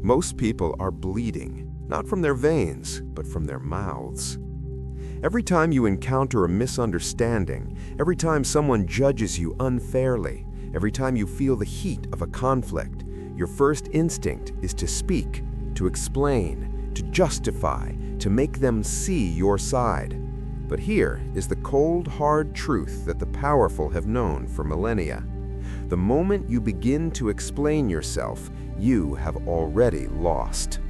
Most people are bleeding, not from their veins, but from their mouths. Every time you encounter a misunderstanding, every time someone judges you unfairly, every time you feel the heat of a conflict, your first instinct is to speak, to explain, to justify, to make them see your side. But here is the cold, hard truth that the powerful have known for millennia. The moment you begin to explain yourself, you have already lost.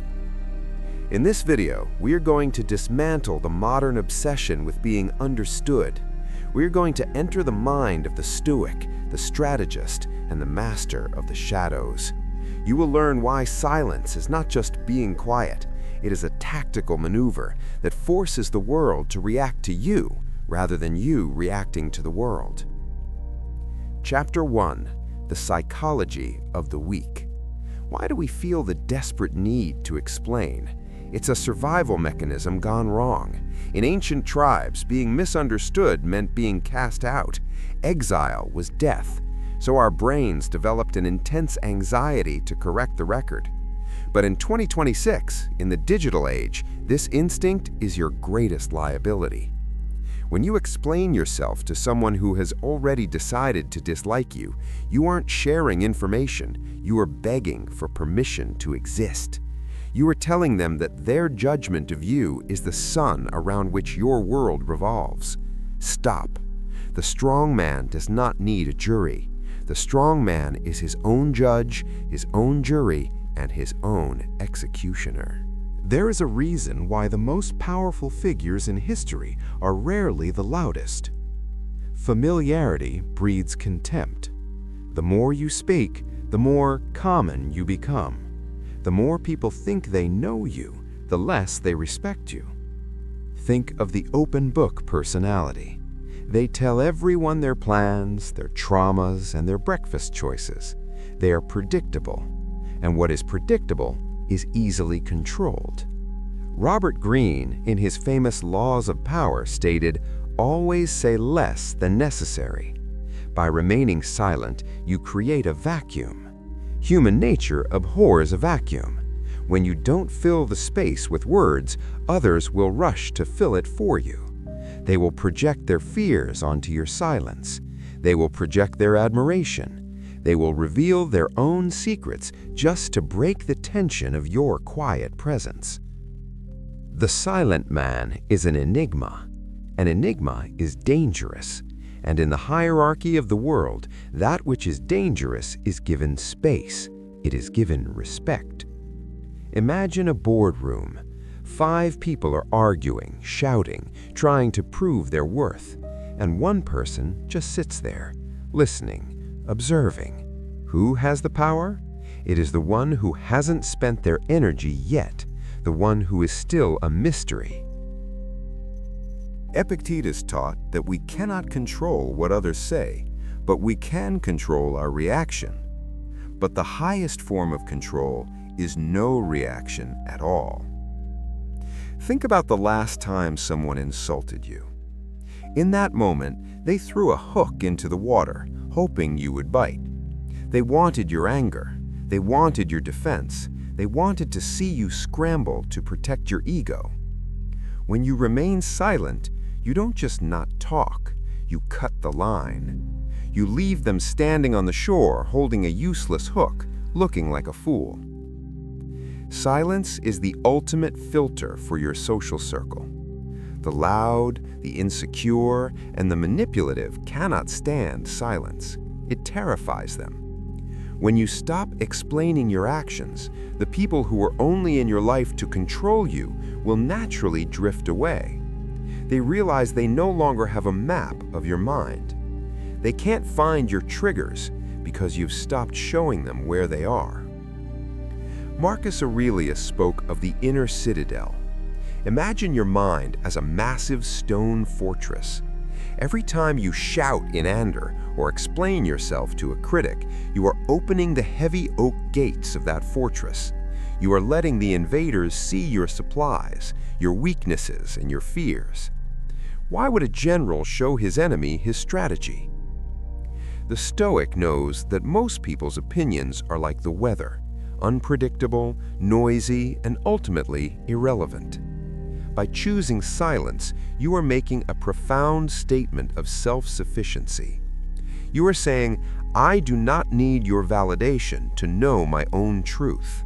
In this video, we are going to dismantle the modern obsession with being understood. We are going to enter the mind of the Stoic, the strategist, and the master of the shadows. You will learn why silence is not just being quiet. It is a tactical maneuver that forces the world to react to you rather than you reacting to the world. Chapter 1. The Psychology of the Weak. Why do we feel the desperate need to explain? It's a survival mechanism gone wrong. In ancient tribes, being misunderstood meant being cast out. Exile was death, so our brains developed an intense anxiety to correct the record. But in 2026, in the digital age, this instinct is your greatest liability. When you explain yourself to someone who has already decided to dislike you, you aren't sharing information, you are begging for permission to exist. You are telling them that their judgment of you is the sun around which your world revolves. Stop. The strong man does not need a jury. The strong man is his own judge, his own jury, and his own executioner. There is a reason why the most powerful figures in history are rarely the loudest. Familiarity breeds contempt. The more you speak, the more common you become. The more people think they know you, the less they respect you. Think of the open book personality. They tell everyone their plans, their traumas, and their breakfast choices. They are predictable, and what is predictable is easily controlled. Robert Greene, in his famous Laws of Power, stated, "Always say less than necessary." By remaining silent, you create a vacuum. Human nature abhors a vacuum. When you don't fill the space with words, others will rush to fill it for you. They will project their fears onto your silence. They will project their admiration. They will reveal their own secrets just to break the tension of your quiet presence. The silent man is an enigma. An enigma is dangerous. And in the hierarchy of the world, that which is dangerous is given space. It is given respect. Imagine a boardroom. 5 people are arguing, shouting, trying to prove their worth. And one person just sits there, listening, observing. Who has the power? It is the one who hasn't spent their energy yet, the one who is still a mystery. Epictetus taught that we cannot control what others say, but we can control our reaction. But the highest form of control is no reaction at all. Think about the last time someone insulted you. In that moment, they threw a hook into the water, hoping you would bite. They wanted your anger. They wanted your defense. They wanted to see you scramble to protect your ego. When you remain silent, you don't just not talk, you cut the line. You leave them standing on the shore holding a useless hook, looking like a fool. Silence is the ultimate filter for your social circle. The loud, the insecure, and the manipulative cannot stand silence. It terrifies them. When you stop explaining your actions, the people who are only in your life to control you will naturally drift away. They realize they no longer have a map of your mind. They can't find your triggers because you've stopped showing them where they are. Marcus Aurelius spoke of the inner citadel. Imagine your mind as a massive stone fortress. Every time you shout in anger or explain yourself to a critic, you are opening the heavy oak gates of that fortress. You are letting the invaders see your supplies, your weaknesses, and your fears. Why would a general show his enemy his strategy? The Stoic knows that most people's opinions are like the weather, unpredictable, noisy, and ultimately irrelevant. By choosing silence, you are making a profound statement of self-sufficiency. You are saying, I do not need your validation to know my own truth.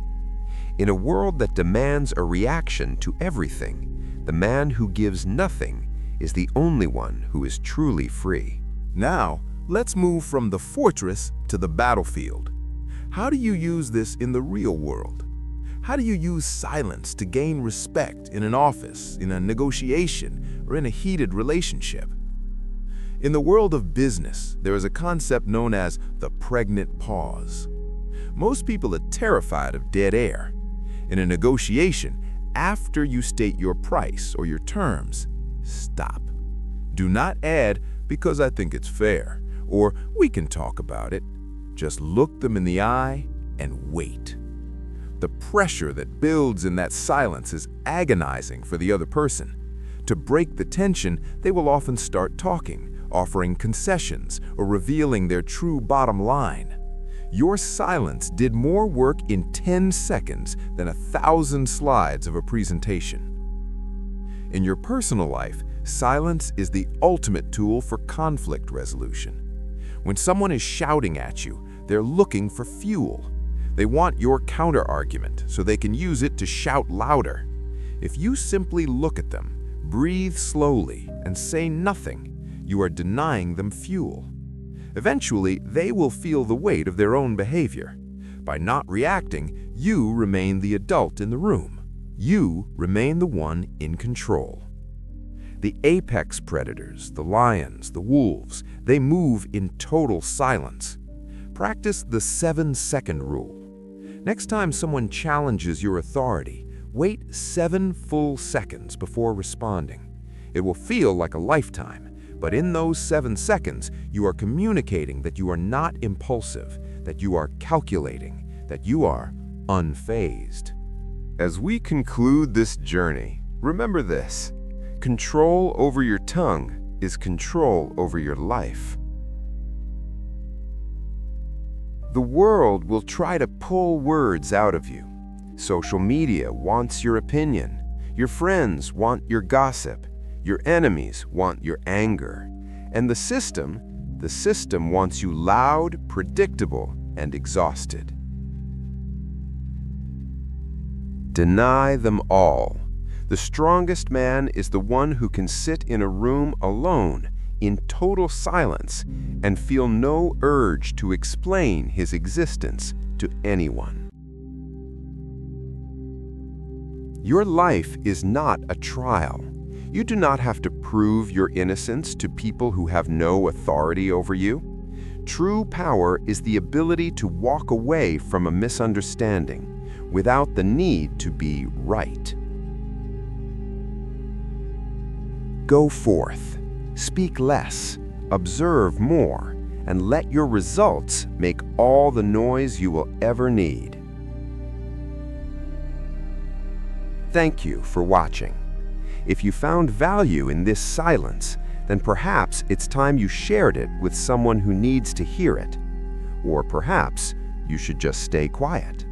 In a world that demands a reaction to everything, the man who gives nothing is the only one who is truly free. Now, let's move from the fortress to the battlefield. How do you use this in the real world? How do you use silence to gain respect in an office, in a negotiation, or in a heated relationship? In the world of business, there is a concept known as the pregnant pause. Most people are terrified of dead air. In a negotiation, after you state your price or your terms, stop. Do not add, because I think it's fair, or we can talk about it. Just look them in the eye and wait. The pressure that builds in that silence is agonizing for the other person. To break the tension, they will often start talking, offering concessions, or revealing their true bottom line. Your silence did more work in 10 seconds than 1,000 slides of a presentation. In your personal life, silence is the ultimate tool for conflict resolution. When someone is shouting at you, they're looking for fuel. They want your counter-argument so they can use it to shout louder. If you simply look at them, breathe slowly, and say nothing, you are denying them fuel. Eventually, they will feel the weight of their own behavior. By not reacting, you remain the adult in the room. You remain the one in control. The apex predators, the lions, the wolves, they move in total silence. Practice the 7-second rule. Next time someone challenges your authority, wait 7 full seconds before responding. It will feel like a lifetime. But in those 7 seconds, you are communicating that you are not impulsive, that you are calculating, that you are unfazed. As we conclude this journey, remember this: control over your tongue is control over your life. The world will try to pull words out of you. Social media wants your opinion. Your friends want your gossip. Your enemies want your anger. And the system wants you loud, predictable, and exhausted. Deny them all. The strongest man is the one who can sit in a room alone, in total silence, and feel no urge to explain his existence to anyone. Your life is not a trial. You do not have to prove your innocence to people who have no authority over you. True power is the ability to walk away from a misunderstanding without the need to be right. Go forth, speak less, observe more, and let your results make all the noise you will ever need. Thank you for watching. If you found value in this silence, then perhaps it's time you shared it with someone who needs to hear it. Or perhaps you should just stay quiet.